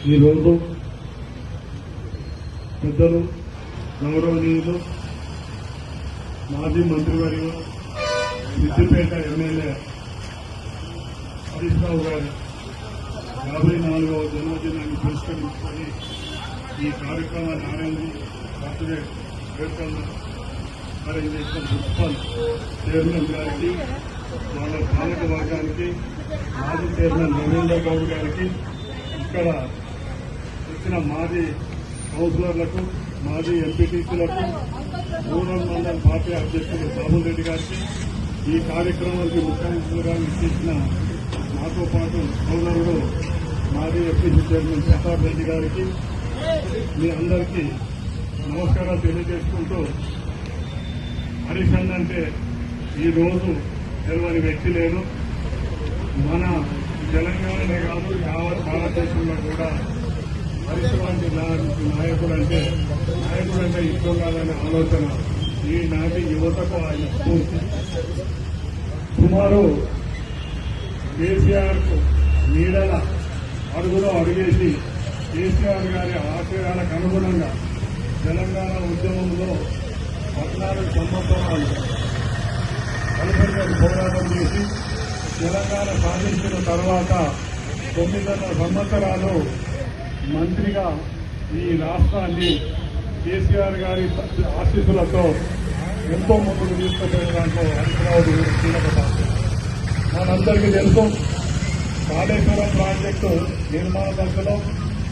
ఈరోజు పెద్దలు గౌరవనీయులు మాజీ మంత్రివర్యులు సిద్దిపేట ఎమ్మెల్యే హరీష్ రావు గారి 54వ జన్మదినాన్ని పురస్కరించుకొని ఈ కార్యక్రమాన్ని ఆరంభించి బర్త్డే వేడుకలను అరేంజ్ చేసిన మున్సిపల్ చైర్మన్ గారికి, వాళ్ళ పాలక వర్గానికి, మాజీ చైర్మన్ రవీంద్ర గౌడ్ గారికి, ఇక్కడ వచ్చిన మాజీ కౌన్సిలర్లకు, మాజీ ఎంపీటీసీలకు, రూరల్ మండల పార్టీ అధ్యక్షులు బాబుల్ రెడ్డి గారికి, ఈ కార్యక్రమానికి ముఖ్య అతిథులుగా ఇచ్చేసిన నాతో పాటు సోదరుడు మాజీ ఎంపీసీ చైర్మన్ ప్రతాప్ రెడ్డి గారికి, మీ అందరికీ నమస్కారాలు తెలియజేసుకుంటూ, హరీష్ అన్న అంటే ఈరోజు తెలియని వ్యక్తి లేదు. మన తెలంగాణనే కాదు, యావత్ భారతదేశంలో కూడా హరీష్ లాంటి నాయకుడు అంటే ఇష్టం కాదనే ఆలోచన ఈనాటి యువతకు ఆయన స్ఫూర్తి. సుమారు కేసీఆర్ కు నీడల అడుగులో అడుగేసి కేసీఆర్ గారి ఆశయాలకు అనుగుణంగా తెలంగాణ ఉద్యమంలో 14 సంవత్సరాలు కలుపుగా పోరాటం చేసి తెలంగాణ సాధించిన తర్వాత 9.5 సంవత్సరాలు మంత్రిగా ఈ రాష్ట్రాన్ని కేసీఆర్ గారి ఆశీస్సులతో ఎంతో ముందుకు తీసుకుపోయిన దాంట్లో హరీశ్రావు కీలక పాత్ర. మనందరికీ తెలుసు, కాళేశ్వరం ప్రాజెక్టు నిర్మాణ దశలో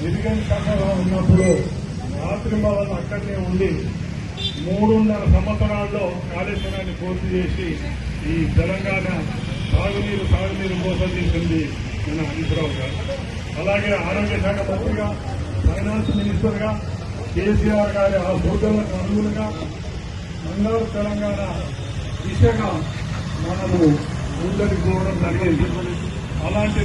ఇరిగేషన్లో ఉన్నప్పుడు రాత్రి వాళ్ళు అక్కడనే ఉండి 3.5 సంవత్సరాల్లో కాళేశ్వరాన్ని పూర్తి చేసి ఈ తెలంగాణ సాగునీరు కోసం తీసింది మన హరీశ్రావు గారు. అలాగే ఆరోగ్య శాఖ మంత్రిగా, ఫైనాన్స్ మినిస్టర్ గా కేసీఆర్ గారి ఆ సూచనలకు అనుగుణంగా బంగారు తెలంగాణ దిశగా మనము ముందరికి పోవడం జరిగింది. అలాంటి